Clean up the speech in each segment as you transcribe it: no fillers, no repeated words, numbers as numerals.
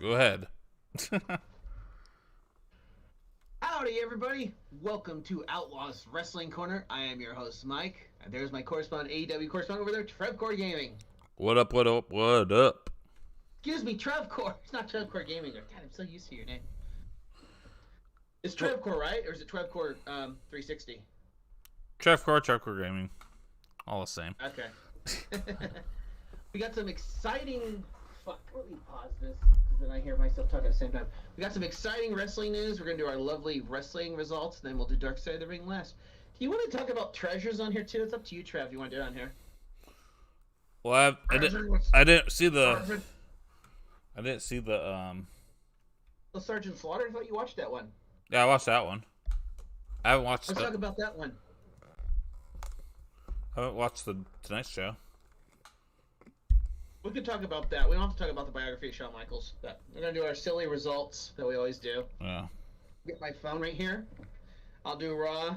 Go ahead. Howdy, everybody! Welcome to Outlaws Wrestling Corner. I am your host, Mike. And there's my correspondent, AEW correspondent over there, Trevcore Gaming. What up, what up, what up? Excuse me, Trevcore. It's not Trevcore Gaming. God, I'm so used to your name. It's Trevcore, right? Or is it Trevcore 360? Trevcore Gaming. All the same. Okay. We got some exciting... Fuck, let me pause this, because then I hear myself talking at the same time. We got some exciting wrestling news. We're going to do our lovely wrestling results, and then we'll do Dark Side of the Ring last. Do you want to talk about treasures on here, too? It's up to you, Trev, if you want to do it on here. Well, I didn't see the... I didn't see the, The Sergeant Slaughter? I thought you watched that one. Yeah, I watched that one. I haven't watched Let's talk about that one. I haven't watched the Tonight Show. We could talk about that. We don't have to talk about the biography of Shawn Michaels. But we're going to do our silly results that we always do. Yeah. Get my phone right here. I'll do Raw.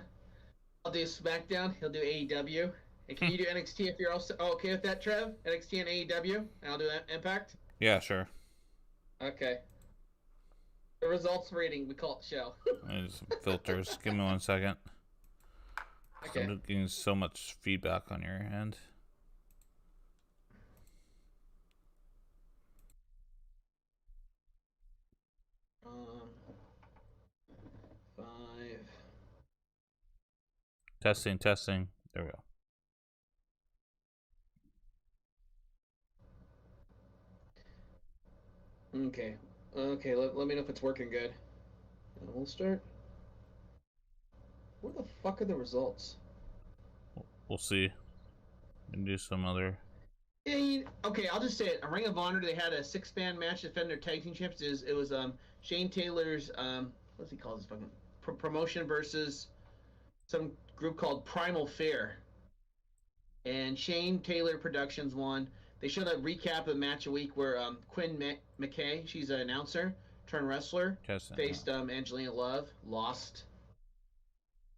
I'll do SmackDown. He'll do AEW. And can you do NXT if you're also okay with that, Trev? NXT and AEW? And I'll do Impact? Yeah, sure. Okay. The results rating, we call it show. There's some filters. Give me 1 second. Okay. I'm getting so much feedback on your end. Five. Testing. There we go. Okay. Okay, let me know if it's working good. And we'll start. Where the fuck are the results? We'll see. And do some other... Okay, I'll just say it. A Ring of Honor, they had a 6-man match to defend their tag team champions. It was Shane Taylor's what's he called this fucking promotion versus some group called Primal Fear. And Shane Taylor Productions won. They showed a recap of the match a week where Quinn McKay, she's an announcer turned wrestler, faced Angelina Love, lost.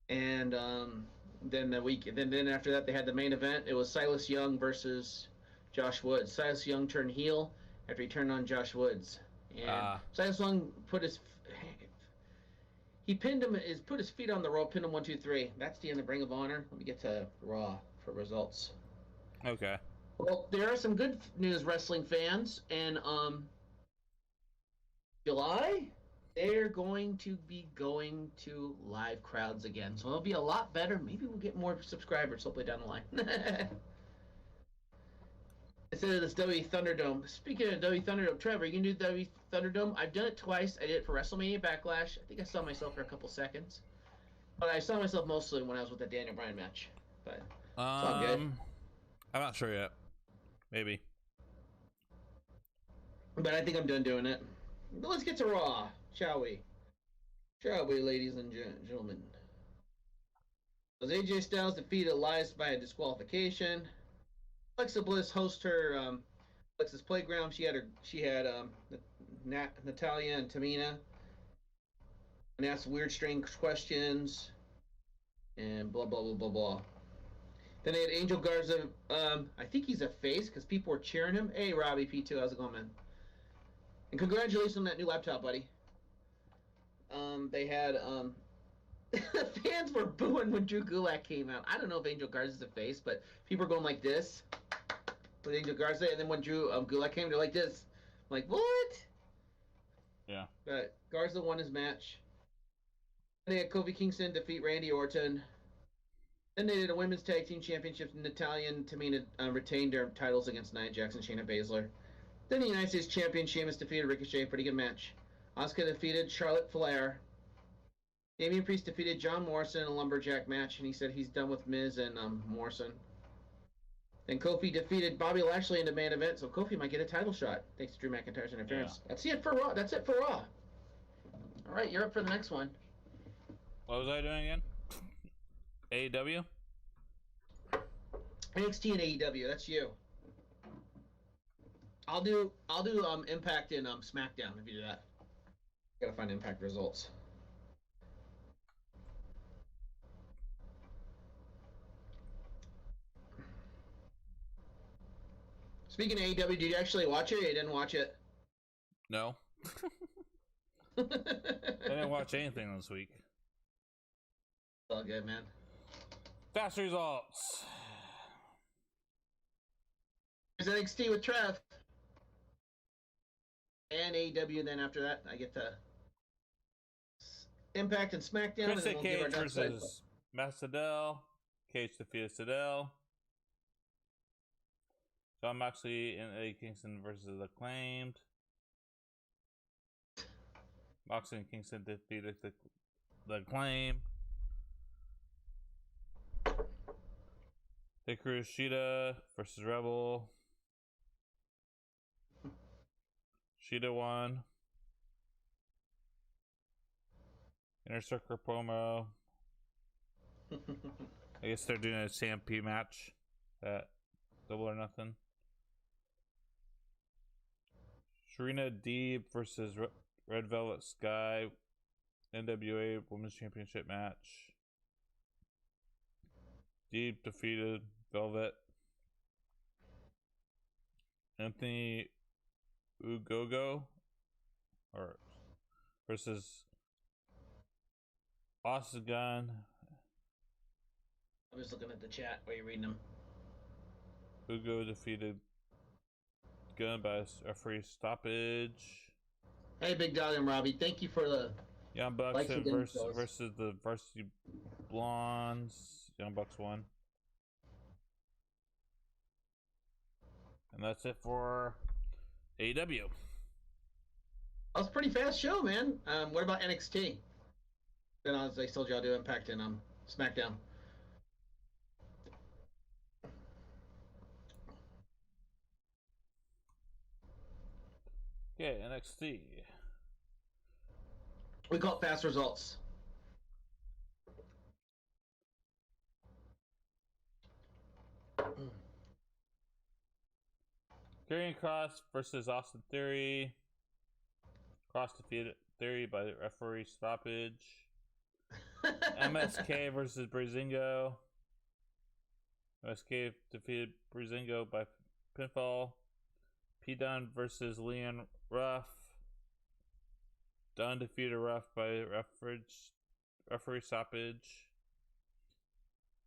And then after that they had the main event. It was Silas Young versus Josh Woods. Silas Young turned heel after he turned on Josh Woods, and Silas Young put his feet on the rope, pinned him 1, 2, 3. That's the end of Ring of Honor. Let me get to Raw for results. Okay. Well, there are some good news, wrestling fans, and July they're going to be going to live crowds again, so it'll be a lot better. Maybe we'll get more subscribers hopefully down the line. Instead of this W Thunderdome. Speaking of W Thunderdome, Trevor, you can do W Thunderdome. I've done it twice. I did it for WrestleMania Backlash. I think I saw myself for a couple seconds, but I saw myself mostly when I was with the Daniel Bryan match. But it's all good. I'm not sure yet. Maybe. But I think I'm done doing it. But let's get to Raw, shall we? Shall we, ladies and gentlemen? As AJ Styles defeated Elias by a disqualification. Alexa Bliss hosts her Alexa's Playground. She had Natalia and Tamina, and asked weird, strange questions, and blah blah blah blah blah. Then they had Angel Garza. I think he's a face because people were cheering him. Hey, Robbie P2, how's it going, man? And congratulations on that new laptop, buddy. They had the fans were booing when Drew Gulak came out. I don't know if Angel Garza's a face, but people are going like this with Angel Garza, and then when Drew Gulak came, they're like this. I'm like, what? Yeah. But Garza won his match. They had Kofi Kingston defeat Randy Orton. Then they did a women's tag team championship. Natalia and Tamina retained their titles against Nia Jax and Shayna Baszler. Then the United States champion Sheamus defeated Ricochet. Pretty good match. Asuka defeated Charlotte Flair. Damian Priest defeated John Morrison in a lumberjack match, and he said he's done with Miz and Morrison. Then Kofi defeated Bobby Lashley in the main event, so Kofi might get a title shot thanks to Drew McIntyre's interference. Yeah. That's it for Raw. All right, you're up for the next one. What was I doing again? AEW? NXT and AEW. That's you. I'll do Impact and SmackDown if you do that. Gotta find Impact results. Speaking of AEW, did you actually watch it or you didn't watch it? No. I didn't watch anything this week. All good, man. Fast results. There's NXT with Trev. And AEW, then after that, I get to Impact and SmackDown. Chris and then Cage we'll give our versus Matt Sydal. Cage defeated Sydal. John Moxley and Eddie Kingston versus Acclaimed. Moxley and Kingston defeated the Acclaim. Hikaru Shida versus Rebel. Shida won. Inner Circle promo. I guess they're doing a CMP match at Double or Nothing. Serena Deeb versus Red Velvet Sky. NWA Women's Championship match. Deeb defeated Velvet. Anthony Ugogo versus Austin Gunn. I was looking at the chat while you're reading them. Ugo defeated Gunn by referee stoppage. Hey, Big Dog and Robbie, thank you for the Young Bucks versus the Varsity Blondes. Young Bucks won. And that's it for AEW. That was a pretty fast show, man. What about NXT? Then, as I told you, I'll do Impact and SmackDown. Okay, NXT. We call it fast results. Karrion Kross versus Austin Theory. Kross defeated Theory by referee stoppage. MSK versus Breezango. MSK defeated Breezango by pinfall. P. Dunne versus Leon Ruff. Dunne defeated Ruff by referee stoppage.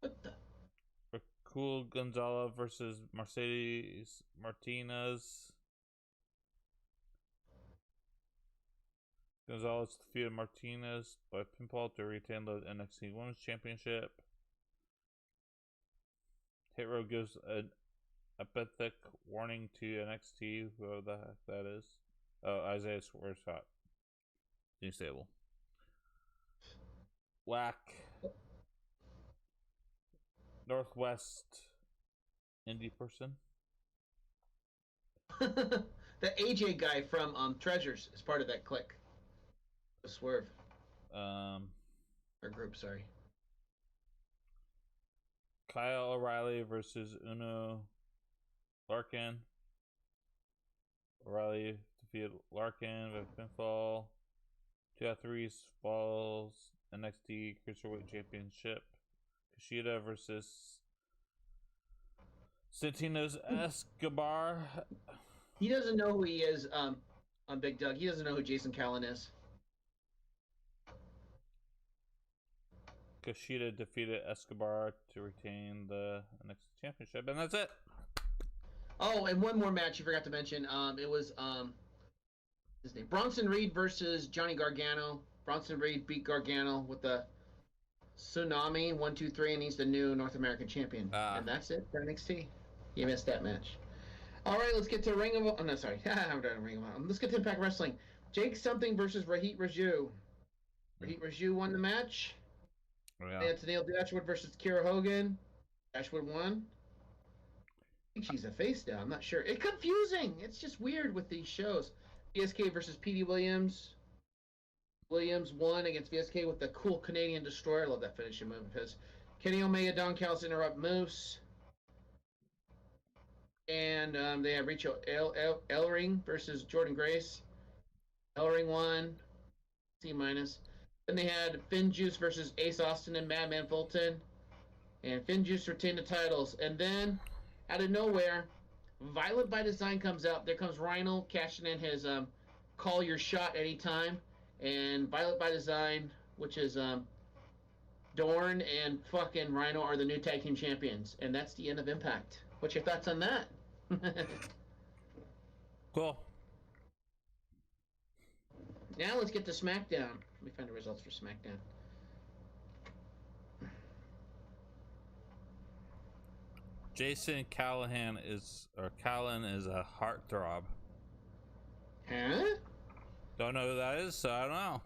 What the? Cool Gonzalez versus Mercedes Martinez. Gonzalez defeated Martinez by pinfall to retain the NXT Women's Championship. Hit Row gives an empathic warning to NXT, whoever the heck that is. Oh, Isaiah Swershot. New stable. Whack. Northwest indie person. The AJ guy from Treasures is part of that clique. Swerve. Or group, sorry. Kyle O'Reilly versus Uno Larkin. O'Reilly defeated Larkin with pinfall. 2-3 falls NXT Cruiserweight Championship. Kushida versus Santino's Escobar. He doesn't know who he is, on Big Doug. He doesn't know who Jason Callan is. Kushida defeated Escobar to retain the NXT Championship, and that's it. Oh, and one more match you forgot to mention. It was his name, Bronson Reed versus Johnny Gargano. Bronson Reed beat Gargano with the Tsunami 1-2-3, and he's the new North American champion. And that's it for NXT. You missed that match. All right, let's get to Ring of. Oh no, sorry, I'm done Ring of Honor. Let's get to Impact Wrestling. Jake something versus Rahit Raju. Rahit Raju won the match. Yeah. Anthony Dashwood versus Kira Hogan. Dashwood won. I think she's a face now. I'm not sure. It's confusing. It's just weird with these shows. VSK versus Petey Williams. Williams won against VSK with the cool Canadian Destroyer. I love that finishing move of his. Kenny Omega, Don Callis interrupt Moose. And they have Richo Ellering versus Jordan Grace. Ellering won. C-. Then they had Finn Juice versus Ace Austin and Madman Fulton. And Finn Juice retained the titles. And then, out of nowhere, Violent by Design comes out. There comes Rhino cashing in his Call Your Shot anytime, and Violet by Design, which is Dorn and fucking Rhino are the new tag team champions, and that's the end of Impact. What's your thoughts on that? Cool. Now let's get to SmackDown. Let me find the results for SmackDown. Jason Callan is a heartthrob. Huh? Don't know who that is, so I don't know.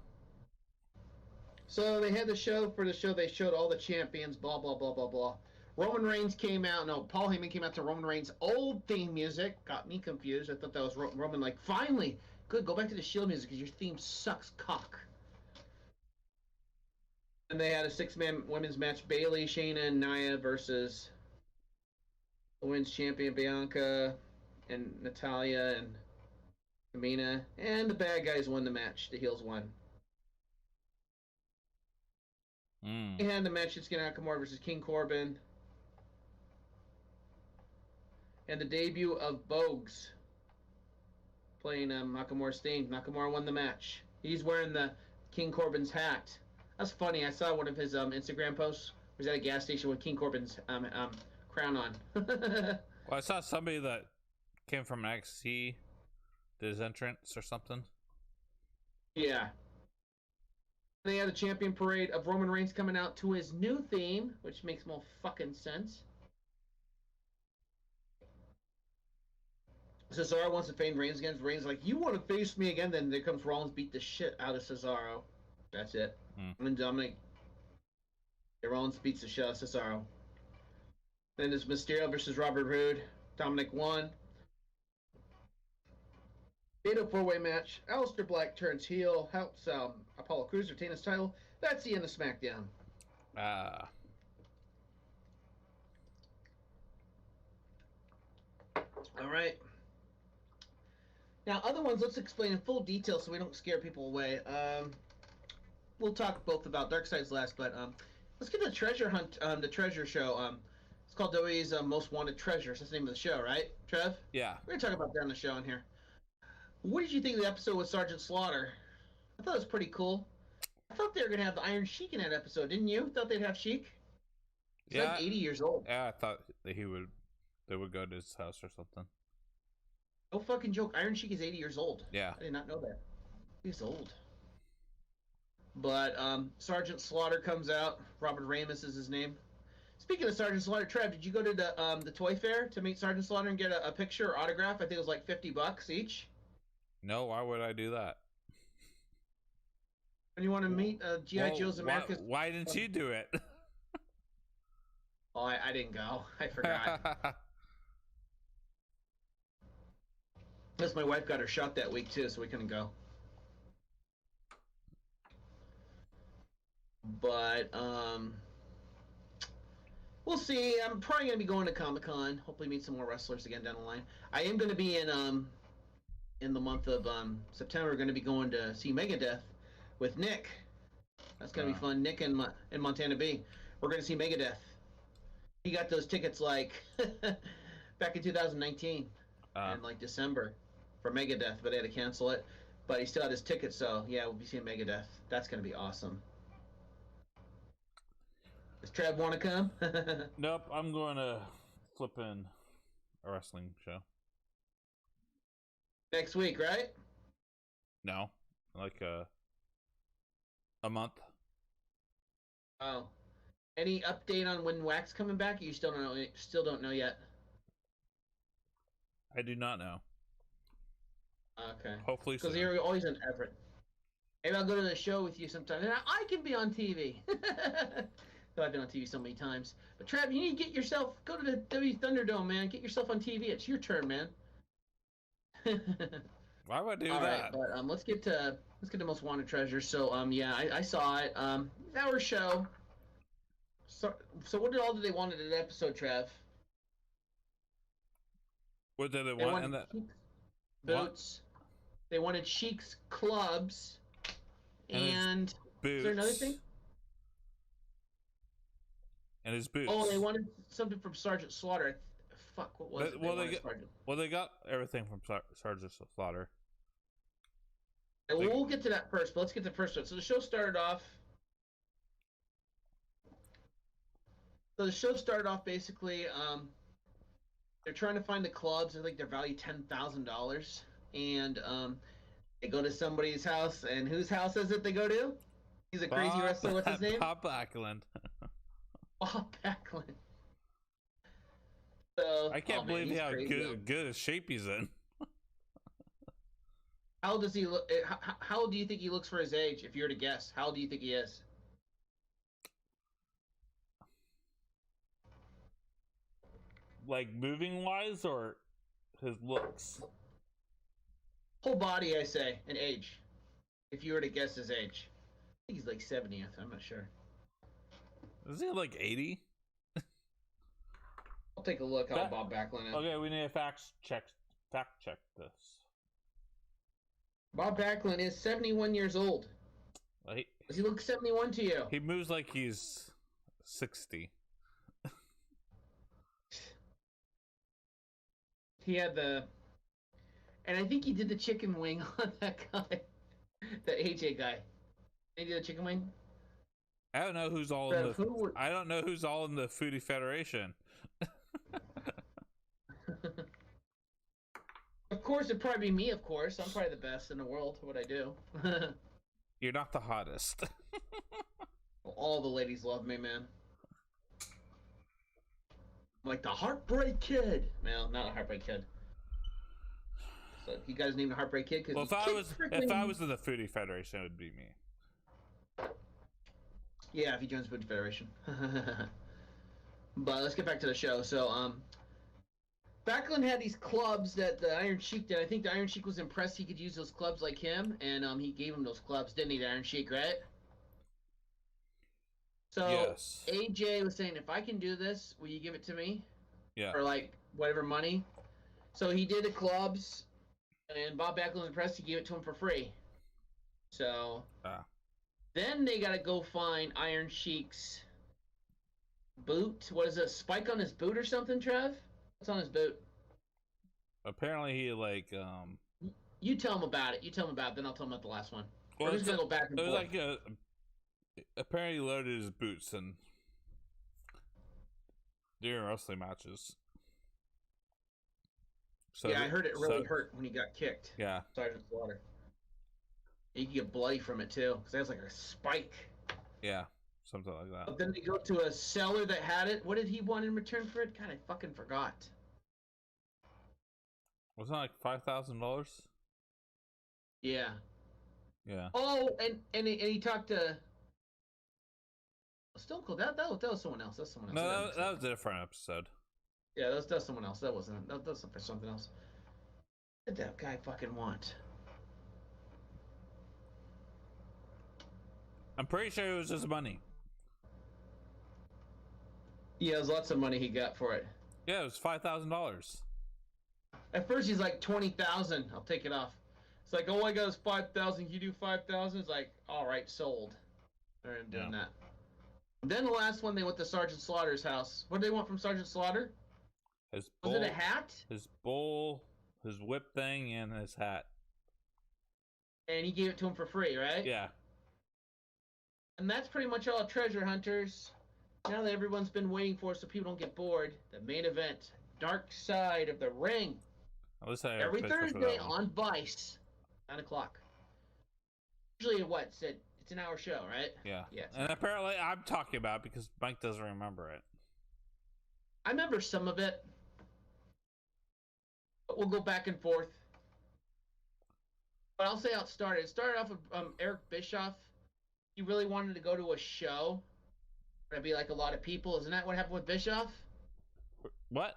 So they had the show. For the show, they showed all the champions, blah, blah, blah, blah, blah. Roman Reigns came out. No, Paul Heyman came out to Roman Reigns' old theme music. Got me confused. I thought that was Roman, like, finally, good, go back to the Shield music because your theme sucks cock. And they had a six-man women's match, Bayley, Shayna, and Nia versus the women's champion, Bianca, and Natalya, and Tamina. And the bad guys won the match. The heels won. They had the match, Shinsuke Nakamura versus King Corbin. And the debut of Bogues playing Nakamura's theme. Nakamura won the match. He's wearing the King Corbin's hat. That's funny. I saw one of his Instagram posts. He was at a gas station with King Corbin's crown on. Well, I saw somebody that came from NXT did his entrance or something. Yeah. They had a champion parade of Roman Reigns coming out to his new theme, which makes more fucking sense. Cesaro wants to fade Reigns again. Reigns like, you want to face me again? Then there comes Rollins, beat the shit out of Cesaro. That's it. And Dominic. Rollins beats the shit out of Cesaro. Then there's Mysterio versus Robert Roode. Dominic won. Fatal four-way match. Aleister Black turns heel, helps Apollo Crews retain his title. That's the end of SmackDown. All right. Now, other ones, let's explain in full detail so we don't scare people away. We'll talk both about Darkside's last, but let's get the treasure hunt, the treasure show. It's called WWE's Most Wanted Treasures. That's the name of the show, right, Trev? Yeah. We're going to talk about that on the show in here. What did you think of the episode with Sergeant Slaughter? I thought it was pretty cool. I thought they were going to have the Iron Sheik in that episode, didn't you? Thought they'd have Sheik? He's like 80 years old. Yeah, I thought that they would go to his house or something. No fucking joke. Iron Sheik is 80 years old. Yeah. I did not know that. He's old. But Sergeant Slaughter comes out. Robert Ramus is his name. Speaking of Sergeant Slaughter, Trev, did you go to the toy fair to meet Sergeant Slaughter and get a picture or autograph? I think it was like $50 each. No, why would I do that? When you want to meet G.I. Joe's America's... Why didn't you do it? Oh, I didn't go. I forgot. Plus, my wife got her shot that week, too, so we couldn't go. But, we'll see. I'm probably going to be going to Comic-Con. Hopefully meet some more wrestlers again down the line. I am going to be in the month of September, we're going to be going to see Megadeth with Nick. That's going to be fun. Nick in Montana Bay. We're going to see Megadeth. He got those tickets like back in 2019 in like December for Megadeth, but they had to cancel it. But he still had his ticket, so yeah, we'll be seeing Megadeth. That's going to be awesome. Does Trev want to come? Nope, I'm going to flip in a wrestling show. Next week, right? No, like a month. Oh, any update on when Wax coming back? You still don't know. Still don't know yet. I do not know. Okay. Hopefully, because you're always in Everett. Maybe I'll go to the show with you sometime. And I can be on TV. Though I've been on TV so many times. But Trav, you need to get yourself. Go to the W Thunderdome, man. Get yourself on TV. It's your turn, man. Why would I do All that? right, but let's get to Most Wanted Treasure. So yeah, I saw it. Hour show. So what did they want in that episode, Trav? What did they want in that? Boots. What? They wanted Sheik's clubs. And boots. Is there another thing? And his boots. Oh, they wanted something from Sergeant Slaughter. Fuck, what was it? They got everything from Sergeant Slaughter. And we'll get to that first, but let's get to the first one. So the show started off. Basically, they're trying to find the clubs. I think they're valued $10,000, and they go to somebody's house. And whose house is it they go to? He's a crazy wrestler. What's his name? Bob Backlund. Bob Backlund. So I can't believe how good a shape he's in. How old does he look? How old do you think he looks for his age? If you were to guess, how old do you think he is? Like moving wise, or his looks? Whole body, I say, and age. If you were to guess his age, I think he's like 70th. I'm not sure. Is he like 80? I'll take a look how Bob Backlund is. Okay, we need to fact check this. Bob Backlund is 71 years old. Does he look 71 to you? He moves like he's 60. He had the, and I think he did the chicken wing on that guy, the AJ guy. He did the chicken wing. I don't know who's all in the. I don't know who's all in the Foodie Federation. Of course, it'd probably be me. Of course, I'm probably the best in the world at what I do. You're not the hottest. Well, all the ladies love me, man. I'm like the Heartbreak Kid. No, not a Heartbreak Kid. So you guys named a Heartbreak Kid because if I was in the Foodie Federation, it would be me. Yeah, if he joins Foodie Federation. But let's get back to the show. So, Backlund had these clubs that the Iron Sheik did. I think the Iron Sheik was impressed he could use those clubs like him, and he gave him those clubs, didn't he, the Iron Sheik, right? So yes. AJ was saying, if I can do this, will you give it to me? Yeah. For like whatever money. So he did the clubs, and Bob Backlund was impressed. He gave it to him for free. So then they got to go find Iron Sheik's boot. What is it? Spike on his boot or something, Trev? What's on his boot? Apparently he like You tell him about it. Then I'll tell him about the last one. Well, we're just gonna go back and forth. Like apparently he loaded his boots and during wrestling matches. So yeah, I heard it really hurt when he got kicked. Yeah. Sergeant Slaughter. You can get bloody from it too, because it has like a spike. Yeah, something like that. But then they go to a seller that had it. What did he want in return for it? God, I fucking forgot. Wasn't it like $5,000? Yeah. Yeah. Oh, and he talked to Stone Cold. That was someone else. That's someone else. No, that was a different episode. Yeah, that's someone else. That wasn't. That was for something else. What did that guy fucking want? I'm pretty sure it was his money. Yeah, there's lots of money he got for it. Yeah, it was $5,000. At first, he's like 20,000. I'll take it off. It's like, all I got is 5,000. You do 5,000. It's like, all right, sold. They're doing that. Then the last one, they went to Sergeant Slaughter's house. What did they want from Sergeant Slaughter? His bowl, was it a hat? His bowl, his whip thing, and his hat. And he gave it to him for free, right? Yeah. And that's pretty much all Treasure Hunters. Now that everyone's been waiting for, so people don't get bored, the main event, Dark Side of the Ring. Every Thursday on Vice, 9 o'clock. Usually, it's an hour show, right? Yeah. Yeah. And apparently, I'm talking about it because Mike doesn't remember it. I remember some of it, but we'll go back and forth. But I'll say how it started. It started off with Eric Bischoff. He really wanted to go to a show. There'd be like a lot of people. Isn't that what happened with Bischoff? What?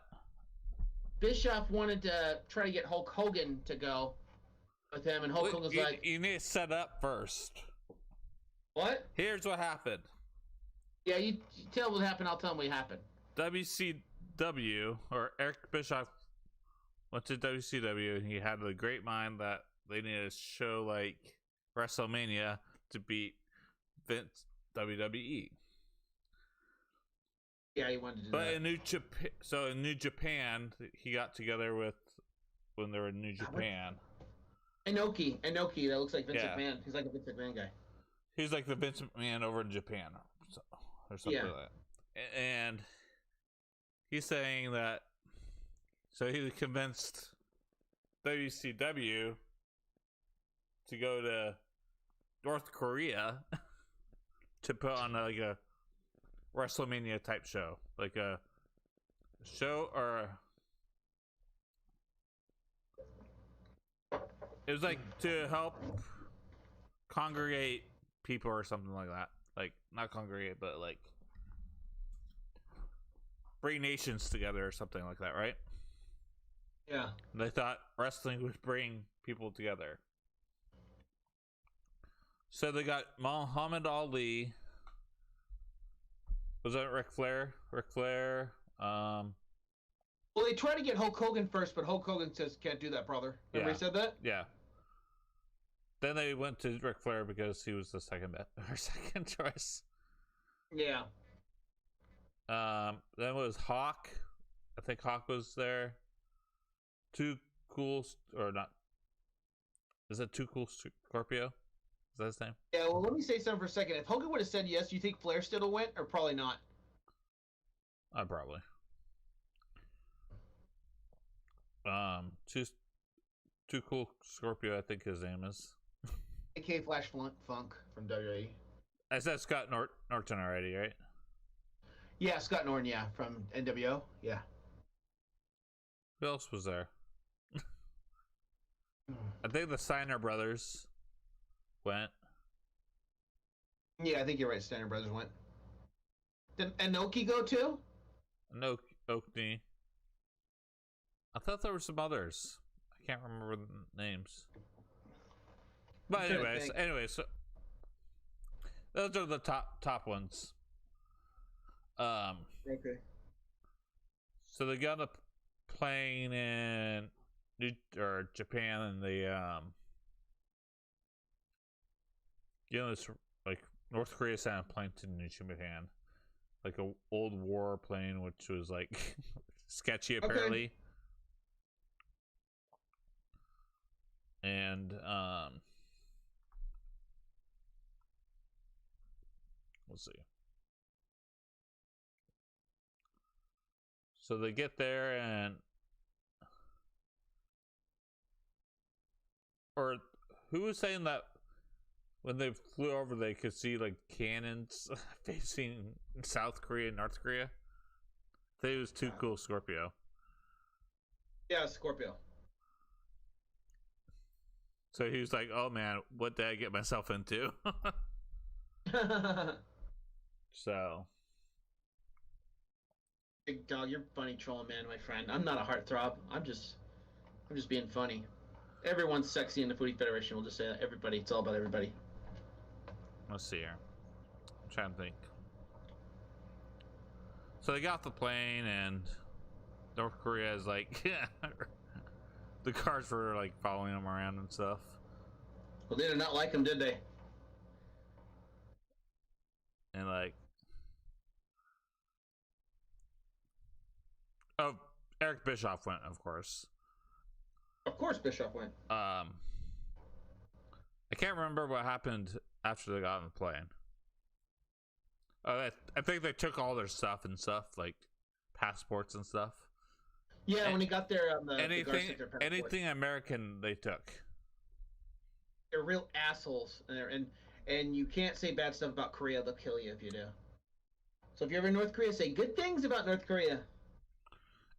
Bischoff wanted to try to get Hulk Hogan to go with him, and Hulk Hogan was like, "You need to set up first." What? Here's what happened. Yeah, you tell what happened. I'll tell him what happened. WCW, or Eric Bischoff, went to WCW, and he had a great mind that they needed a show like WrestleMania to beat Vince WWE. Yeah, he wanted to do but that. In New Japan, he got together with when they were in New Japan. Inoki, that looks like Vince Yeah. McMahon. He's like a Vince McMahon guy. He's like the Vince McMahon over in Japan, or something like that. And he's saying that, so he convinced WCW to go to North Korea to put on like a WrestleMania type show, like a show, or it was like to help congregate people or something like that. Like not congregate, but like bring nations together or something like that, right? Yeah. They thought wrestling would bring people together. So they got Muhammad Ali. Was that Ric Flair? Well, they tried to get Hulk Hogan first, but Hulk Hogan says, "Can't do that, brother." Remember he said that? Yeah. Then they went to Ric Flair because he was the second choice. Yeah. Then it was Hawk. I think Hawk was there. Too Cool, or not? Is it Too Cool Scorpio? Is that his name? Yeah, well, let me say something for a second. If Hogan would have said yes, do you think Flair still would have went, or probably not? Probably. Too Cool Scorpio, I think his name is. A.K. Flash Funk from WWE. I said Scott Norton already, right? Yeah, Scott Norton, yeah, from NWO, yeah. Who else was there? I think the Steiner brothers went. Yeah, I think you're right. Steiner Brothers went. Did Inoki go too? No, Oakney. I thought there were some others. I can't remember the names. But anyways, so those are the top ones. Okay. So they got a plane in Japan, and they this like North Korea sent a plane to New Japan, like a old war plane, which was like sketchy apparently. And let's see. So they get there, and or who was saying that when they flew over they could see like cannons facing South Korea and North Korea? I think it was Too Cool Scorpio. Yeah, Scorpio. So he was like, "Oh man, what did I get myself into?" So, Big dog, you're funny trolling man, my friend. I'm not a heartthrob. I'm just being funny. Everyone's sexy in the Foodie Federation. We'll just say that. Everybody. It's all about everybody. let's see here. I'm trying to think. So they got off the plane, and North Korea is like, the cars were like following them around and stuff. Well, they did not like him, did they? And like, oh, Eric Bischoff went, of course. Of course, Bischoff went. I can't remember what happened after they got on the plane. I think they took all their stuff, like passports and stuff. Yeah, when he got there on the anything American they took. They're real assholes, and you can't say bad stuff about Korea. They'll kill you if you do. So if you're ever in North Korea, say good things about North Korea.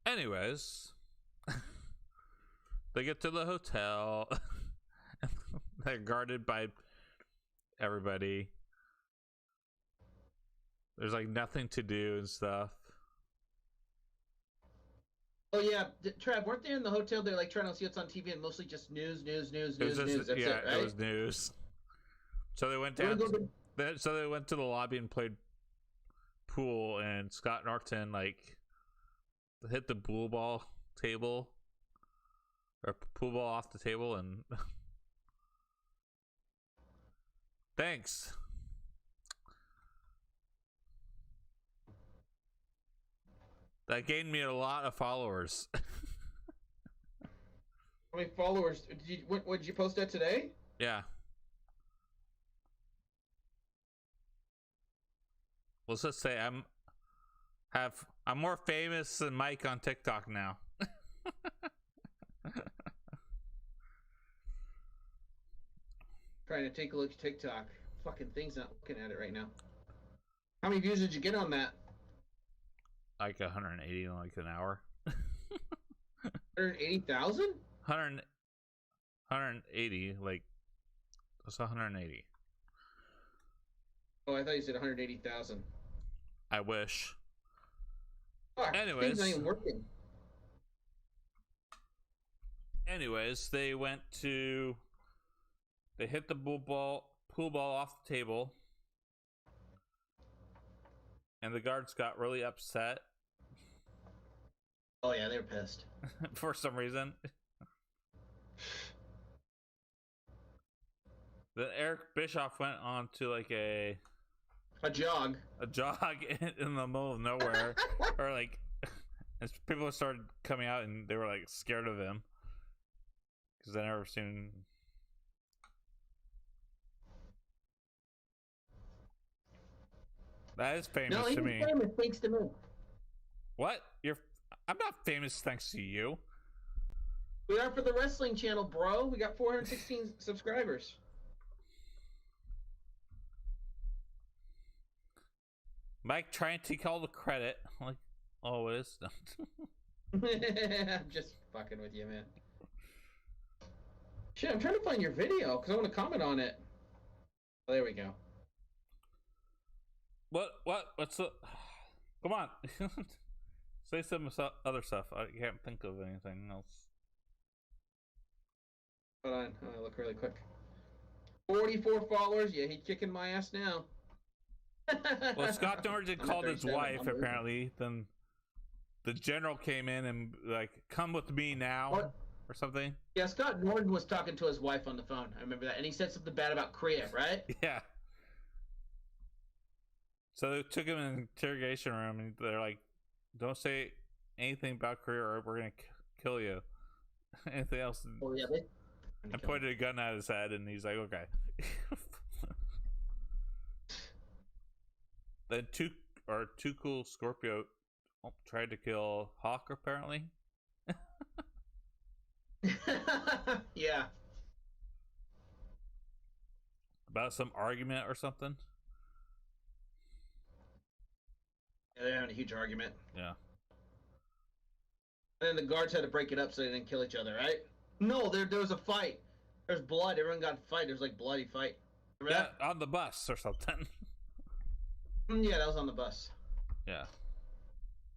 Anyways, they get to the hotel. They're guarded by everybody. There's like nothing to do and stuff. Oh yeah, Trav, weren't they in the hotel? They're like trying to see what's on TV and mostly just news. That's it, right? It was news. So they went down. So they went to the lobby and played pool, and Scott Norton like hit the pool ball table or pool ball off the table, and thanks. That gained me a lot of followers. How many followers? What did you post that today? Yeah. Let's just say I'm more famous than Mike on TikTok now. Trying to take a look at TikTok. Fucking thing's not looking at it right now. How many views did you get on that? Like 180 in like an hour. 180,000? 180, like that's 180. Oh, I thought you said 180,000. I wish. Fuck, Anyways, thing's not even working. Anyways, they hit the pool ball off the table, and the guards got really upset. Oh yeah, they were pissed. For some reason. Then Eric Bischoff went on to like a jog in the middle of nowhere, or like, as people started coming out and they were like scared of him because they never seen. That is famous to me. No, he's famous thanks to me. What? I'm not famous thanks to you. We are for the wrestling channel, bro. We got 416 subscribers. Mike trying to take all the credit, like always. I'm just fucking with you, man. Shit, I'm trying to find your video because I want to comment on it. Oh, there we go. What's the? Come on, say some other stuff. I can't think of anything else. Hold on, I'll look really quick. 44 followers. Yeah, he's kicking my ass now. Well, Scott Norton called his wife apparently. Then the general came in and like, "Come with me now," or something. Yeah, Scott Norton was talking to his wife on the phone. I remember that, and he said something bad about Korea, right? Yeah. So they took him in an interrogation room, and they're like, "Don't say anything about Korea, or we're gonna kill you." Anything else? Oh yeah. I pointed a gun at his head, and he's like, "Okay." Then two cool Scorpio tried to kill Hawk apparently. Yeah. About some argument or something. Yeah, they're having a huge argument. Yeah. And then the guards had to break it up so they didn't kill each other, right? No, there was a fight. There's blood. Everyone got a fight. There's like bloody fight. Remember that? On the bus or something. Yeah, that was on the bus. Yeah.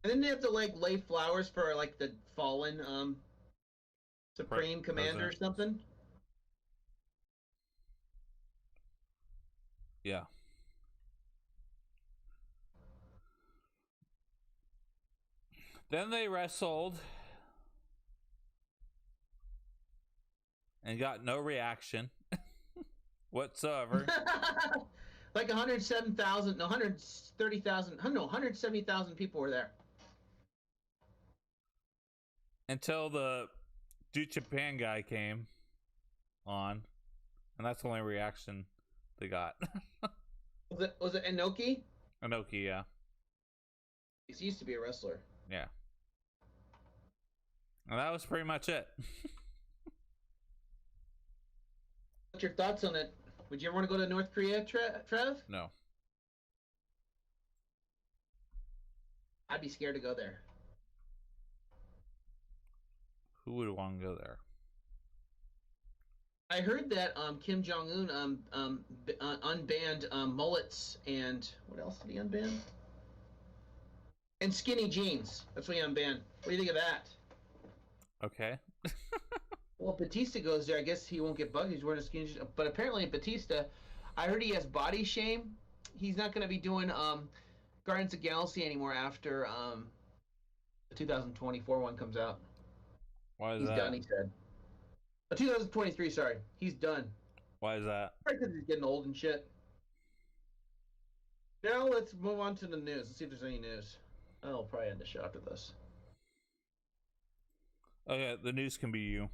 And then they have to like lay flowers for like the fallen Supreme Commander or something. Yeah. Then they wrestled and got no reaction whatsoever. Like 107,000, no, 130,000, no, 170,000 people were there. Until the Dude Japan guy came on, and that's the only reaction they got. Was it Inoki? Inoki, yeah. He used to be a wrestler. Yeah. And that was pretty much it. What's your thoughts on it? Would you ever want to go to North Korea, Trev? No. I'd be scared to go there. Who would want to go there? I heard that Kim Jong-un unbanned mullets and what else did he unban? And skinny jeans. That's what he unbanned. What do you think of that? Okay. Well, Batista goes there. I guess he won't get bugged. He's wearing a skinny jeans. But apparently Batista, I heard he has body shame. He's not going to be doing Guardians of the Galaxy anymore after the 2024 one comes out. Why is he's that? Done, he said. 2023, sorry. He's done. Why is that? Because he's getting old and shit. Now let's move on to the news. Let's see if there's any news. I'll probably end the show after this. Okay, the news can be you.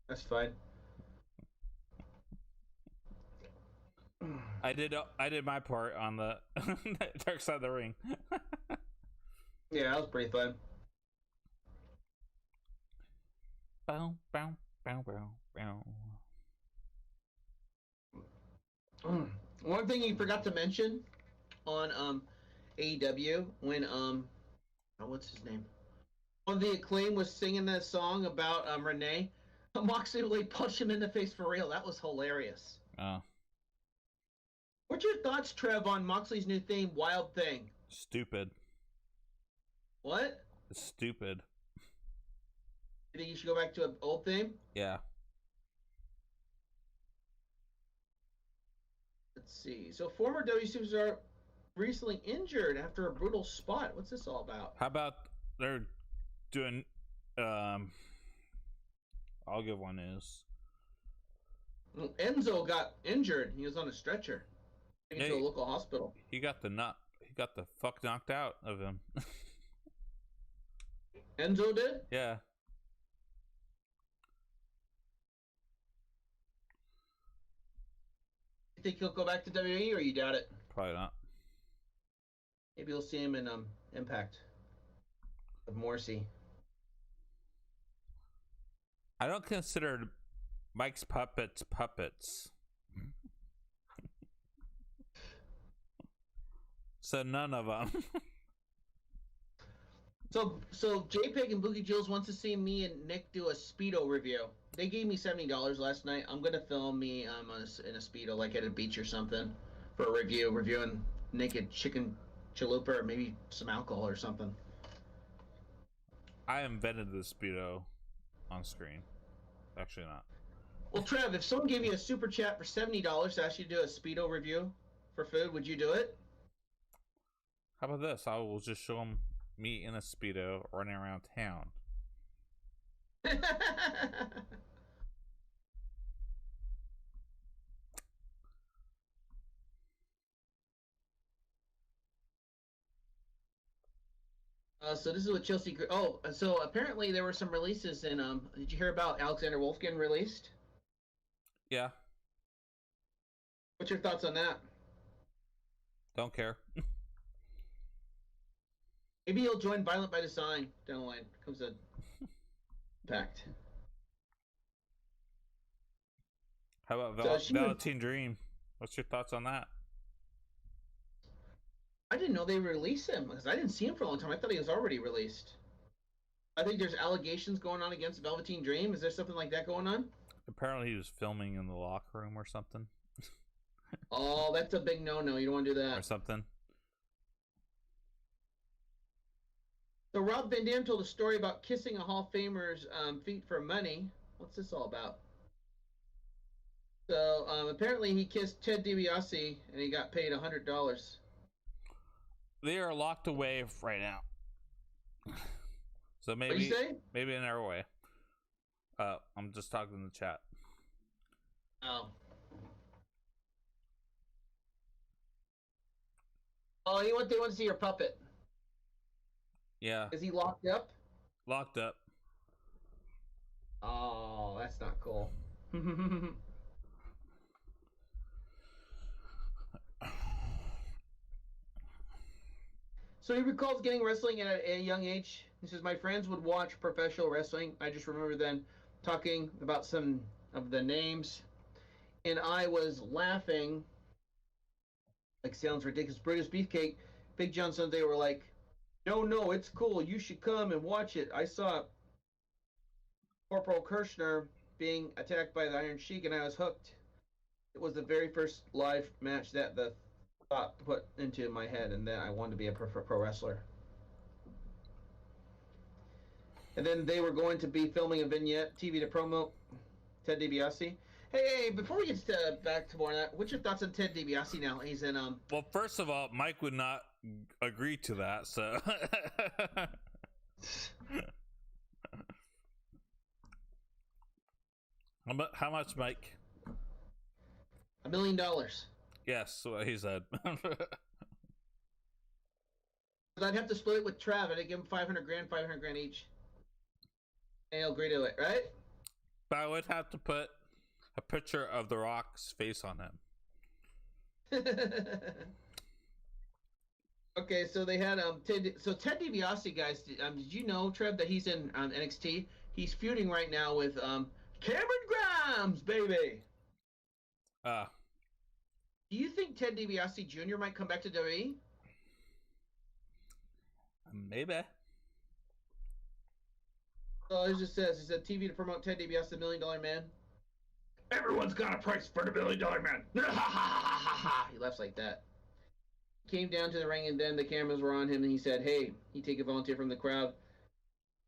That's fine. I did my part on the dark side of the ring. Yeah, that was pretty fun. Bow, bow, bow, bow, bow. One thing you forgot to mention on AEW when what's his name? When the Acclaim was singing that song about Renee, Moxley really punched him in the face for real. That was hilarious. Oh, What's your thoughts, Trev, on Moxley's new theme, Wild Thing? stupid. What? It's stupid. You think you should go back to an old theme? Yeah. Let's see. So former W superstar recently injured after a brutal spot. What's this all about? How about they're doing? I'll give one is. Enzo got injured. He was on a stretcher. Taken to a local hospital. He got the fuck knocked out of him. Enzo did? Yeah. You think he'll go back to WWE or you doubt it? Probably not. Maybe you'll see him in Impact with Morrissey. I don't consider Mike's puppets. So none of them. So JPEG and Boogie Jules wants to see me and Nick do a Speedo review. They gave me $70 last night. I'm gonna film me in a Speedo, like at a beach or something, for a review, reviewing naked chicken chalupa or maybe some alcohol or something. I invented the Speedo on screen. Actually not. Well, Trev, if someone gave you a super chat for $70 to ask you to do a Speedo review for food, would you do it? How about this? I will just show them me in a Speedo running around town. So this is what Chelsea. Oh, so apparently there were some releases in. Did you hear about Alexander Wolf getting released? Yeah. What's your thoughts on that? Don't care. Maybe he'll join Violent by Design down the line. Comes a pact. How about Velveteen Dream? What's your thoughts on that? I didn't know they released him because I didn't see him for a long time. I thought he was already released. I think there's allegations going on against Velveteen Dream. Is there something like that going on? Apparently he was filming in the locker room or something. Oh, that's a big no-no. You don't want to do that. Or something. So Rob Van Dam told a story about kissing a Hall of Famer's feet for money. What's this all about? So apparently he kissed Ted DiBiase and he got paid $100. They are locked away right now. So maybe, what do you say? Maybe an hour away. I'm just talking in the chat. Oh. Oh, they want to see your puppet. Yeah. Is he locked up? Locked up. Oh, that's not cool. So he recalls getting wrestling at a young age. He says, my friends would watch professional wrestling. I just remember them talking about some of the names. And I was laughing. Like, sounds ridiculous. Brutus Beefcake, Big John Sons, they were like, no, it's cool. You should come and watch it. I saw Corporal Kirshner being attacked by the Iron Sheik, and I was hooked. It was the very first live match that the thought put into my head, and then I wanted to be a pro wrestler. And then they were going to be filming a vignette TV to promote Ted DiBiase. Hey, before we get back to more of that, what's your thoughts on Ted DiBiase now? He's in Well, first of all, Mike would not agree to that, so how much, Mike? $1 million. Yes, what he said. I'd have to split it with Trav. I'd give him 500 grand each. And he'll agree to it, right? But I would have to put a picture of The Rock's face on him. Okay, so they had Ted DiBiase, guys. Did you know, Trev, that he's in NXT? He's feuding right now with Cameron Grimes, baby. Uh, Do you think Ted DiBiase Jr. might come back to WWE? maybe. Oh, it just says it said TV to promote Ted DiBiase, the $1 Million Man. Everyone's got a price for the $1 Million Man. He laughs like that. Came down to the ring, and then the cameras were on him, and he said, "Hey," he take a volunteer from the crowd.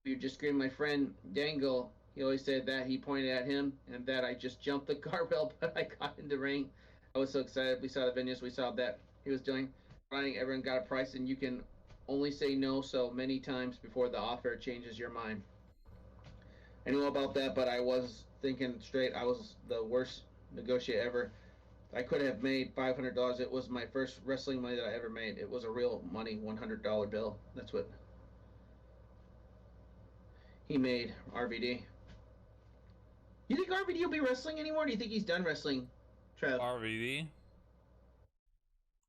You just screamed my friend Dangle. He always said that. He pointed at him, and that I just jumped the guardrail, but I got in the ring. I was so excited. We saw the videos. We saw that he was doing running. Everyone got a price, and you can only say no so many times before the offer changes your mind. I knew about that, but I was thinking straight. I was the worst negotiator ever. I could have made $500. It was my first wrestling money that I ever made. It was a real money $100 bill. That's what he made, RVD. You think RVD will be wrestling anymore? Or do you think he's done wrestling, Trev? RVD?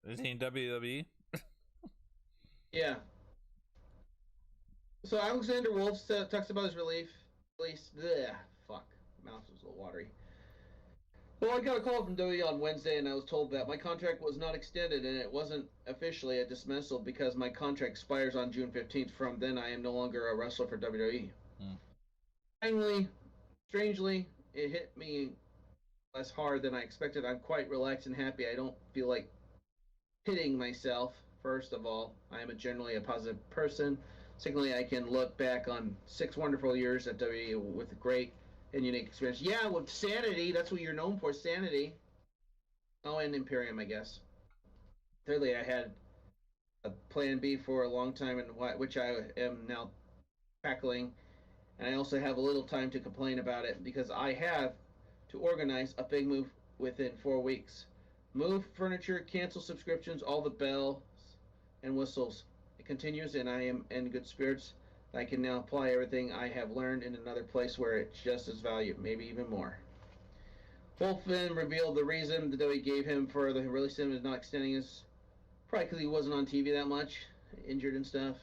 Is he in WWE? Yeah. So Alexander Wolf talks about his release. Blech, fuck. Mouth was a little watery. Well, I got a call from WWE on Wednesday, and I was told that my contract was not extended, and it wasn't officially a dismissal because my contract expires on June 15th. From then, I am no longer a wrestler for WWE. Strangely, it hit me less hard than I expected. I'm quite relaxed and happy. I don't feel like hitting myself. First of all, I am generally a positive person. Secondly, I can look back on 6 wonderful years at WWE with a great and unique experience. Yeah, with Sanity, that's what you're known for, Sanity. Oh, and Imperium, I guess. Thirdly, I had a plan B for a long time, and which I am now tackling. And I also have a little time to complain about it because I have to organize a big move within 4 weeks. Move furniture, cancel subscriptions, all the bells and whistles. It continues, and I am in good spirits. I can now apply everything I have learned in another place where it's just as valued, maybe even more. Wolfman revealed the reason that we gave him for the release him is not extending his, probably because he wasn't on TV that much, injured and stuff.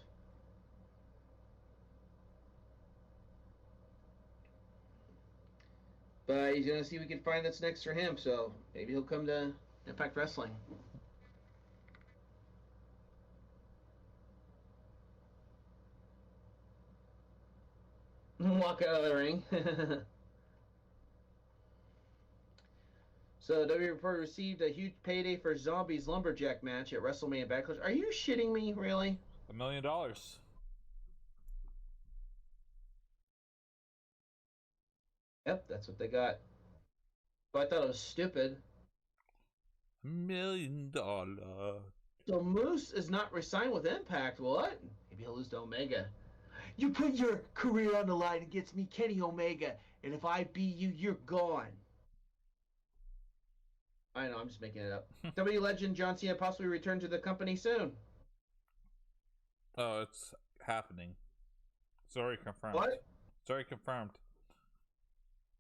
But he's gonna see if we can find that's next for him, so maybe he'll come to Impact Wrestling. Walk out of the ring. So WWE Report received a huge payday for Zombies Lumberjack match at WrestleMania Backlash. Are you shitting me, really? $1 million. Yep, that's what they got. So I thought it was stupid. $1 million. So Moose is not re-signed with Impact. What? Maybe he'll lose to Omega. You put your career on the line against me, Kenny Omega, and if I beat you, you're gone. I know, I'm just making it up. WWE legend John Cena possibly return to the company soon. Oh, it's happening. It's already confirmed. What? It's already confirmed.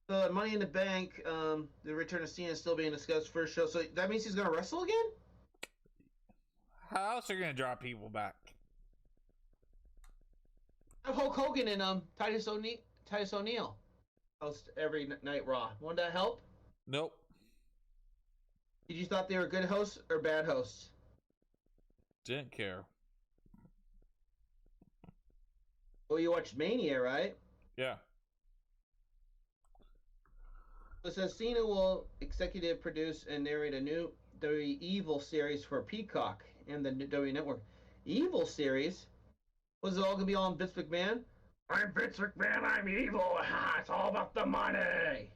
The Money in the Bank, the return of Cena is still being discussed first show. So that means he's going to wrestle again? How else are you going to draw people back? Have Hulk Hogan and Titus O'Neil host every night Raw. Won't that help? Nope. Did you thought they were good hosts or bad hosts? Didn't care. Oh, you watched Mania, right? Yeah. It says Cena will executive produce and narrate a new WWE Evil series for Peacock and the WWE Network. Evil series? Was it all gonna be on Vince McMahon? I'm Vince McMahon. I'm evil. It's all about the money.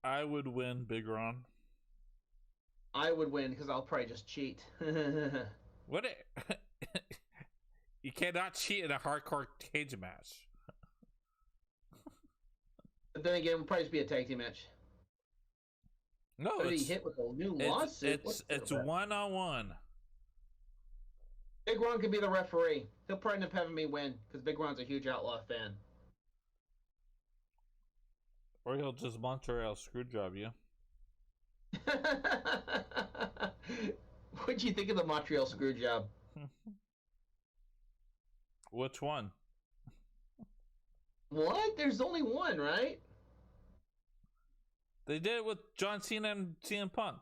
I would win, Big Ron. I would win because I'll probably just cheat. What? You cannot cheat in a hardcore cage match. But then again, it'll probably just be a tag team match. No, it's hit with a new lawsuit. It's 1-on-1. Big Ron could be the referee. He'll probably end up having me win because Big Ron's a huge Outlaw fan. Or he'll just Montreal screwjob you. What'd you think of the Montreal screw job? Which one? What? There's only one, right? They did it with John Cena and CM Punk.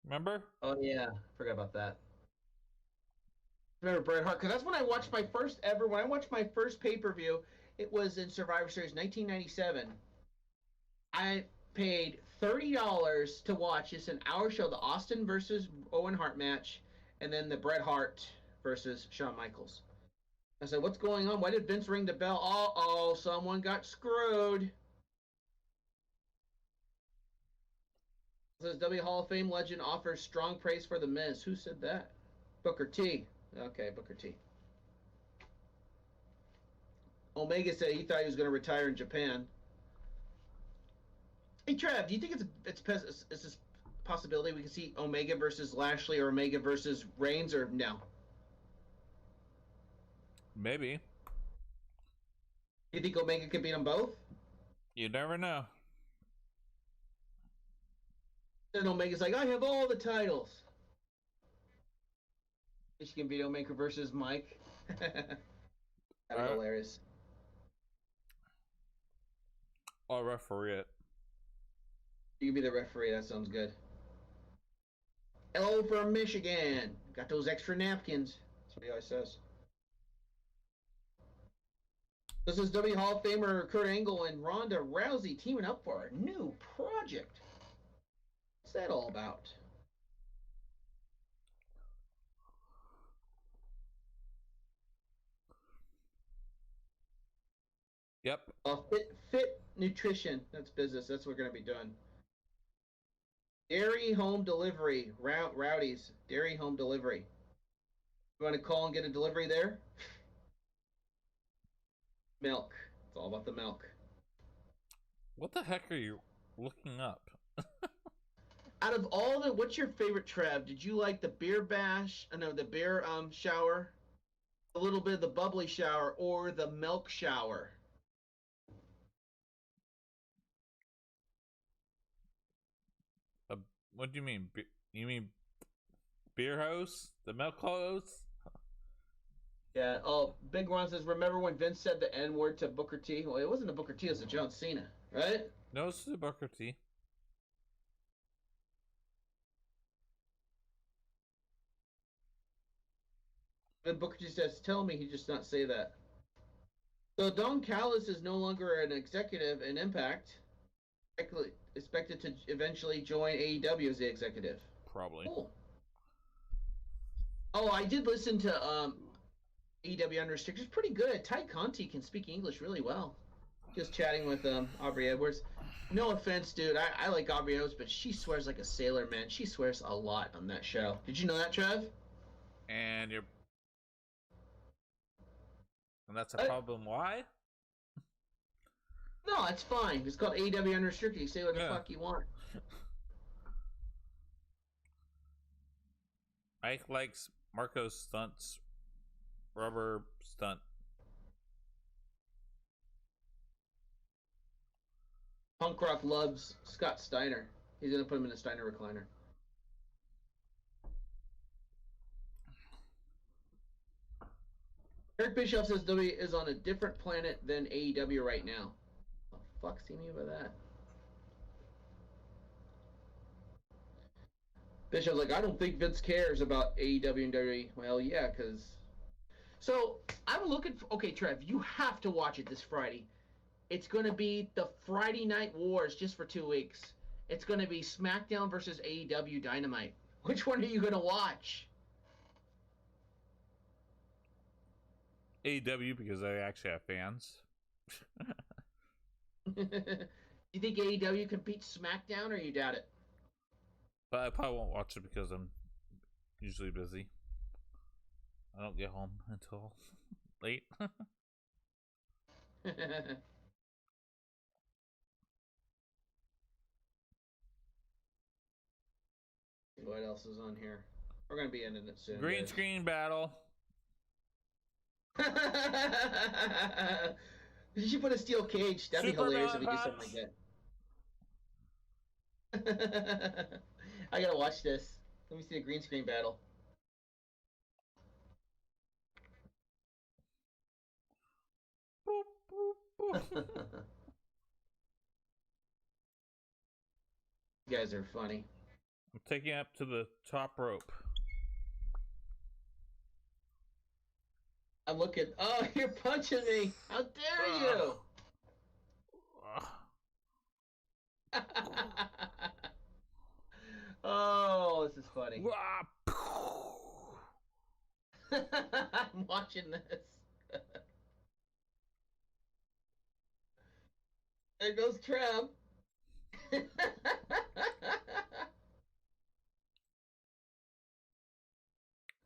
Remember? Oh yeah, forgot about that. Remember Bret Hart? Because that's when I watched my first ever. When I watched my first pay-per-view, it was in Survivor Series 1997. I paid $30 to watch just an hour show, the Austin versus Owen Hart match, and then the Bret Hart versus Shawn Michaels. I said, "What's going on? Why did Vince ring the bell? Uh-oh, someone got screwed." It says W Hall of Fame legend offers strong praise for The Miz. Who said that? Booker T. Okay, Booker T. Omega said he thought he was going to retire in Japan. Hey, Trev, do you think it's a possibility we can see Omega versus Lashley or Omega versus Reigns, or no? Maybe. You think Omega can beat them both? You never know. And Omega's like, I have all the titles. She can beat Omega versus Mike. That'd be hilarious. I'll referee it. You can be the referee. That sounds good. Hello from Michigan. Got those extra napkins. That's what he always says. This is W Hall of Famer Kurt Angle and Ronda Rousey teaming up for a new project. What's that all about? Yep. Fit nutrition. That's business. That's what we're going to be doing. Dairy home delivery. Rowdy's. Dairy home delivery. You want to call and get a delivery there? Milk. It's all about the milk. What the heck are you looking up? Out of all the, what's your favorite, Trev? Did you like the beer bash? No, the beer shower, a little bit of the bubbly shower, or the milk shower? What do you mean? You mean beer hose? The milk hose? Yeah. Oh, Big Ron says, remember when Vince said the N word to Booker T? Well, it wasn't a Booker T, it was a John Cena, right? No, it's the Booker T. And Booker T says, tell me he just not say that. So Don Callis is no longer an executive in Impact. Expected to eventually join AEW as the executive. Probably. Cool. Oh, I did listen to AEW Unrestricted. It's pretty good. Ty Conti can speak English really well. Just chatting with Aubrey Edwards. No offense, dude. I like Aubrey Edwards, but she swears like a sailor, man. She swears a lot on that show. Did you know that, Trev? And that's a problem. Why? No, it's fine. It's called AEW Unrestricted. You say what the fuck you want. Mike likes Marco's stunts. Rubber stunt. Punk Rock loves Scott Steiner. He's going to put him in a Steiner recliner. Eric Bischoff says W is on a different planet than AEW right now. What the fuck's he mean by that? Bischoff's like, I don't think Vince cares about AEW and WWE. Well, yeah, because... So, I'm looking for... Okay, Trev, you have to watch it this Friday. It's going to be the Friday Night Wars just for 2 weeks. It's going to be SmackDown versus AEW Dynamite. Which one are you going to watch? AEW, because they actually have fans. You think AEW can beat SmackDown, or you doubt it? But I probably won't watch it because I'm usually busy. I don't get home until late. What else is on here? We're going to be ending it soon. Green screen battle. You should put a steel cage. That'd be Super hilarious if dog we did something like that. I gotta watch this. Let me see the green screen battle. Boop, boop, boop. You guys are funny. I'm taking it up to the top rope. I'm looking. Oh, you're punching me! How dare you! Oh, this is funny. I'm watching this. There goes Trev.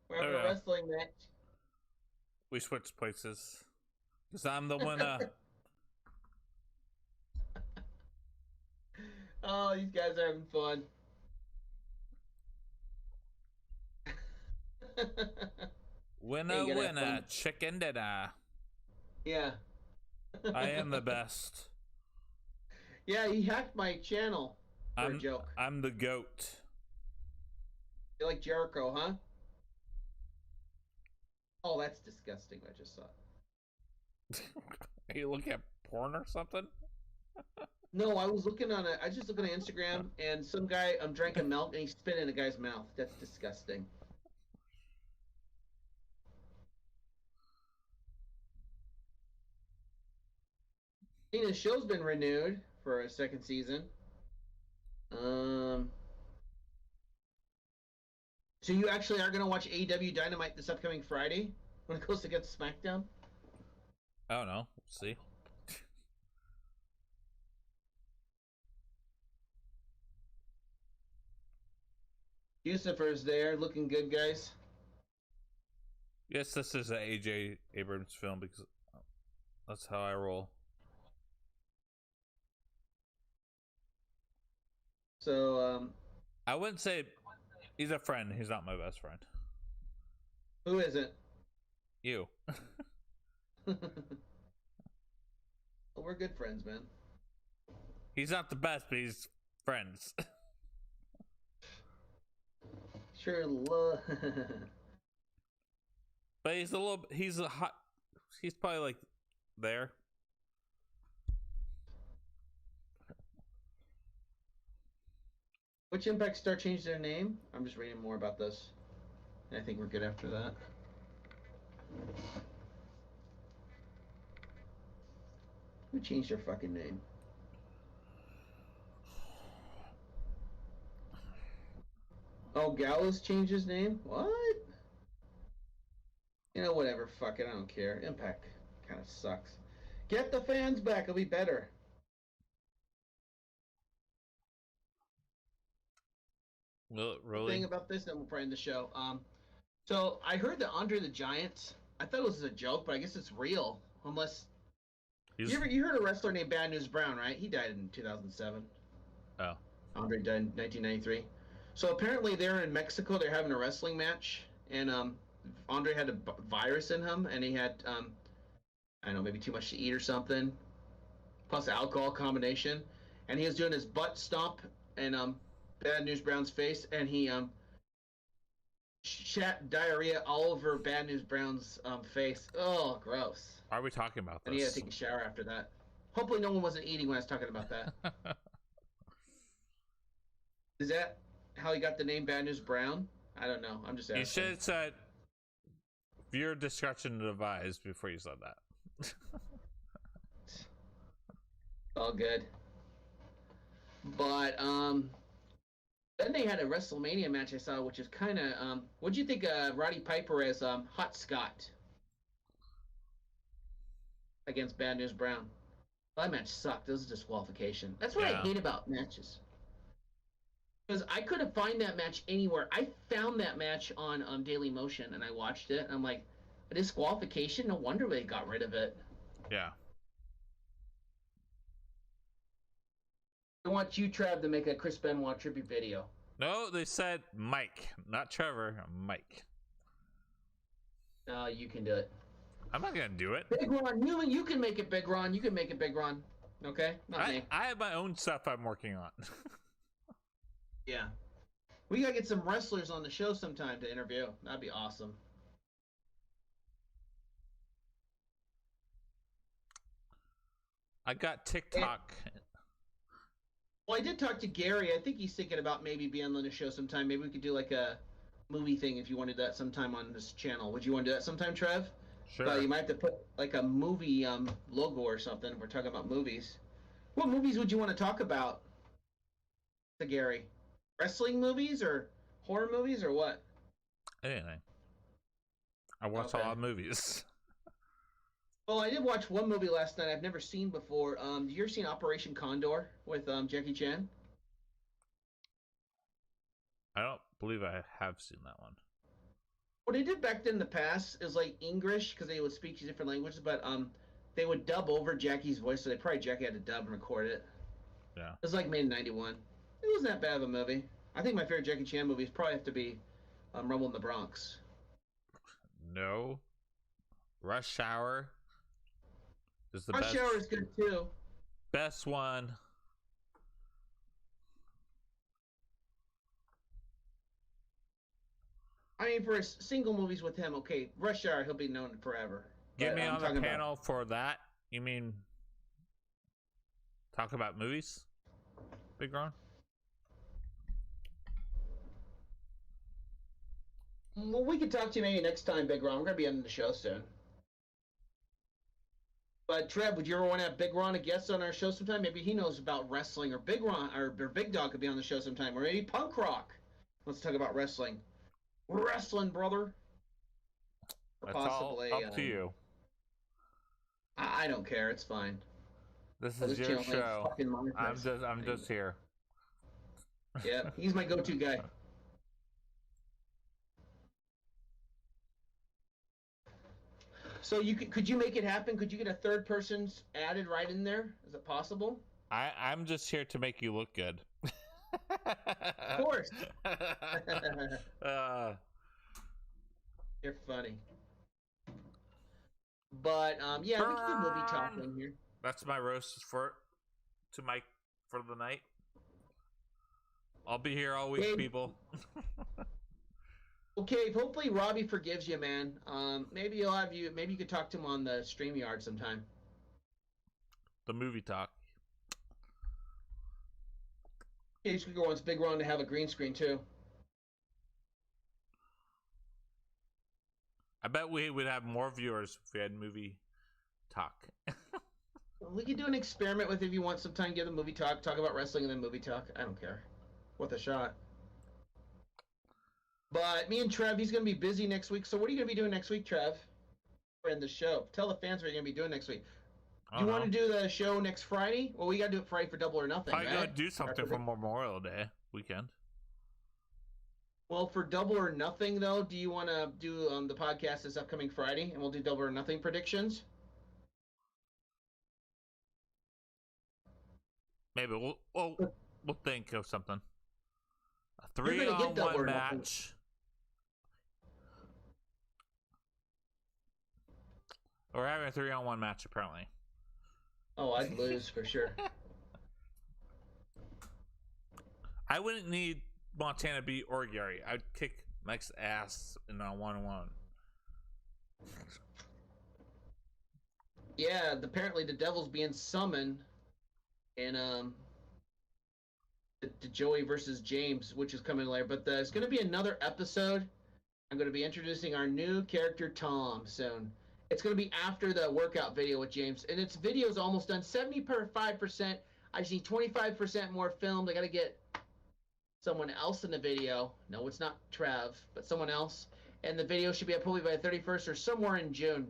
We're having a wrestling match. We switched places. Because I'm the winner. Oh, these guys are having fun. Winner, Hey, winner, chicken dinner. Yeah. I am the best. Yeah, he hacked my channel for a joke. I'm the goat. You're like Jericho, huh? Oh, that's disgusting. I just saw it. Are you looking at porn or something? No, I was looking on I just looking at Instagram, and some guy drinking milk and he spit in a guy's mouth. That's disgusting. Tina's show's been renewed for a second season. So you actually are gonna watch AEW Dynamite this upcoming Friday when it goes against SmackDown? I don't know. We'll see. Lucifer's there, looking good, guys. Yes, this is an AJ Abrams film because that's how I roll. So, I wouldn't say he's a friend. He's not my best friend. Who is it? You. Well, we're good friends, man. He's not the best, but he's friends. Sure, but he's a little. He's a hot. He's probably like there. Which Impact Star changed their name? I'm just reading more about this. I think we're good after that. Who changed their fucking name? Oh, Gallows changed his name? What? You know, whatever. Fuck it. I don't care. Impact kind of sucks. Get the fans back. It'll be better. Will it really? The thing about this, then we'll probably end the show. So I heard that Andre the Giant. I thought it was a joke, but I guess it's real. Unless you heard a wrestler named Bad News Brown, right? He died in 2007. Oh. Andre died in 1993. So apparently they're in Mexico. They're having a wrestling match, and Andre had a virus in him, and he had I don't know, maybe too much to eat or something, plus alcohol combination, and he was doing his butt stomp and Bad News Brown's face, and he shat diarrhea all over Bad News Brown's face. Oh, gross. Are we talking about this? And he had to take a shower after that. Hopefully no one wasn't eating when I was talking about that. Is that how he got the name Bad News Brown? I don't know. I'm just asking. You should have said viewer discretion advised before you said that. All good. But then they had a WrestleMania match I saw, which is kind of what'd you think of Roddy Piper as Hot Scott against Bad News Brown? Well, that match sucked. It was a disqualification. That's what I hate about matches. Because I couldn't find that match anywhere. I found that match on Daily Motion, and I watched it. And I'm like, a disqualification? No wonder they got rid of it. Yeah. I want you, Trav, to make a Chris Benoit tribute video. No, they said Mike, not Trevor. Mike. You can do it. I'm not gonna do it. Big Ron, you can make it, Big Ron. You can make it, Big Ron. Okay, not me. I have my own stuff I'm working on. Yeah, we gotta get some wrestlers on the show sometime to interview. That'd be awesome. I got TikTok. Well, I did talk to Gary. I think he's thinking about maybe being on the show sometime. Maybe we could do like a movie thing if you wanted that sometime on this channel. Would you want to do that sometime, Trev? Sure. You might have to put like a movie logo or something if we're talking about movies. What movies would you want to talk about to Gary? Wrestling movies or horror movies or what? Anything. I watch a lot of movies. Well, I did watch one movie last night I've never seen before. Have you ever seen Operation Condor with Jackie Chan? I don't believe I have seen that one. What they did back then in the past is like English, because they would speak different languages, but they would dub over Jackie's voice, so Jackie had to dub and record it. Yeah. It was like made in '91. It wasn't that bad of a movie. I think my favorite Jackie Chan movies probably have to be Rumble in the Bronx. No. Rush Hour is the Rush best. Hour is good too. Best one. I mean, for single movies with him, okay, Rush Hour, he'll be known forever. Get me on the panel for that. You mean talk about movies, Big Ron? Well, we could talk to you maybe next time, Big Ron. We're going to be on the show soon. But Trev, would you ever want to have Big Ron a guest on our show sometime? Maybe he knows about wrestling, or Big Ron or Big Dog could be on the show sometime, or maybe Punk Rock. Let's talk about wrestling. Wrestling, brother. Or that's possibly all up to you. I don't care. It's fine. This is your show. I'm just here. Yeah, he's my go-to guy. So could you make it happen? Could you get a third person added right in there? Is it possible? I'm just here to make you look good. Of course. You're funny. But yeah, we can do movie talking here. That's my roast for the night. I'll be here all week, people. Okay, hopefully Robbie forgives you, man. Maybe you could talk to him on the StreamYard sometime. The movie talk. Yeah, Squeaker wants Big Ron to have a green screen too. I bet we would have more viewers if we had movie talk. We could do an experiment with if you want sometime. Give the movie talk about wrestling, and then movie talk. I don't care. Worth a shot. But me and Trev, he's going to be busy next week. So what are you going to be doing next week, Trev? For in the show. Tell the fans what you're going to be doing next week. Do you want to do the show next Friday? Well, we got to do it Friday for Double or Nothing, right? Got to do something for Memorial Day weekend. Well, for Double or Nothing, though, do you want to do the podcast this upcoming Friday, and we'll do Double or Nothing predictions? Maybe we'll think of something. A 3-on-1 match. We're having a 3-on-1 match, apparently. Oh, I'd lose for sure. I wouldn't need Montana B or Gary. I'd kick Mike's ass in a 1-on-1. Yeah, apparently the Devil's being summoned in the Joey versus James, which is coming later. But it's going to be another episode. I'm going to be introducing our new character Tom soon. It's going to be after the workout video with James, and its video is almost done, 75%. I just need 25% more filmed. I got to get someone else in the video. No, it's not Trev, but someone else. And the video should be up probably by the 31st or somewhere in June.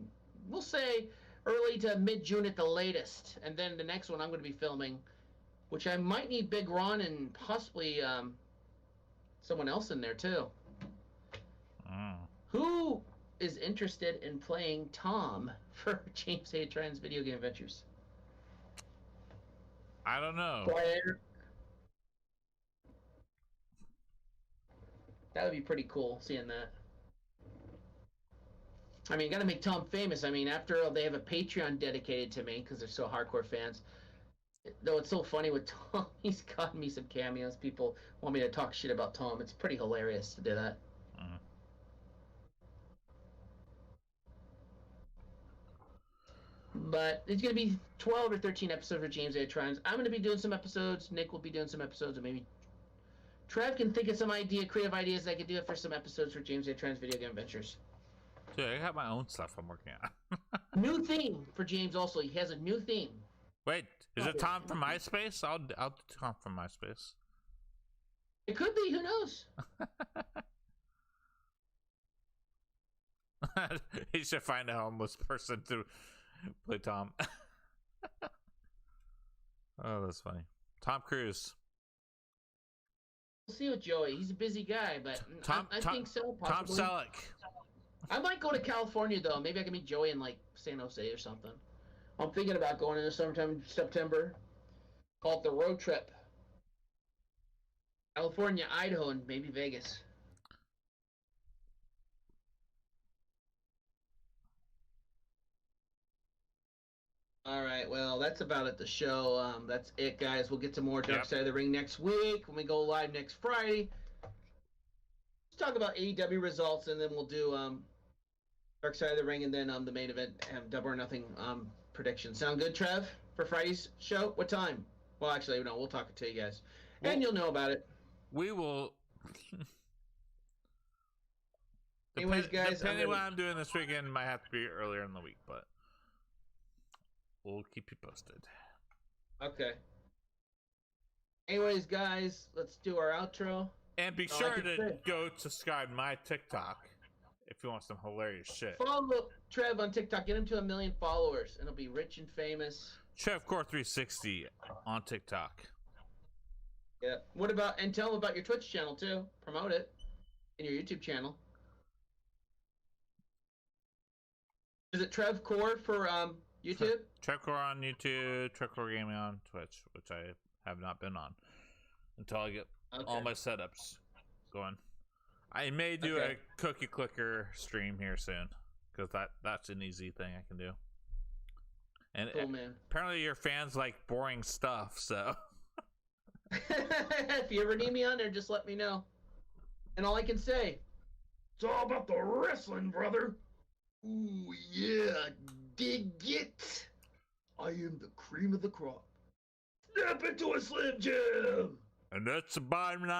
We'll say early to mid-June at the latest. And then the next one I'm going to be filming, which I might need Big Ron and possibly someone else in there too. Who is interested in playing Tom for James A. Tran's Video Game Adventures? I don't know. That would be pretty cool, seeing that. I mean, got to make Tom famous. I mean, after all, they have a Patreon dedicated to me because they're so hardcore fans. Though it's so funny with Tom, he's gotten me some cameos. People want me to talk shit about Tom. It's pretty hilarious to do that. Mm. But it's going to be 12 or 13 episodes for James A. Trines. I'm going to be doing some episodes. Nick will be doing some episodes, and maybe Trev can think of some creative ideas that I could do for some episodes for James A. Trines Video Game Adventures. Dude, I got my own stuff I'm working on. New theme for James also. He has a new theme. Wait, is it Tom from MySpace? I'll do Tom from MySpace. It could be. Who knows? He should find a homeless person to play Tom. Oh, that's funny. Tom Cruise. We'll see with Joey. He's a busy guy, but I think so. Possibly. Tom Selleck. I might go to California though. Maybe I can meet Joey in like San Jose or something. I'm thinking about going in the summertime, September. Call it the road trip. California, Idaho, and maybe Vegas. All right, well, that's about it, the show. That's it, guys. We'll get to more Dark Side of the Ring next week when we go live next Friday. Let's talk about AEW results, and then we'll do Dark Side of the Ring, and then the main event, Double or Nothing prediction. Sound good, Trev, for Friday's show? What time? Well, actually, no, we'll talk to you guys. And you'll know about it. We will... Anyways, guys, depending on what I'm doing this weekend, might have to be earlier in the week, but we'll keep you posted. Okay. Anyways, guys, let's do our outro. And be sure to go subscribe to my TikTok if you want some hilarious shit. Follow Trev on TikTok. Get him to 1 million followers, and he'll be rich and famous. TrevCore360 on TikTok. Yeah. What about, and tell them about your Twitch channel too. Promote it. And your YouTube channel. Is it Trev Core for YouTube? Trev Core on YouTube, Trev Core Gaming on Twitch, which I have not been on until I get all my setups going. I may do a cookie clicker stream here soon because that's an easy thing I can do. And cool, man. Apparently your fans like boring stuff, so if you ever need me on there, just let me know. And all I can say, it's all about the wrestling, brother. Ooh, yeah, dig it. I am the cream of the crop. Snap into a Slim Jim. And that's a bottom line.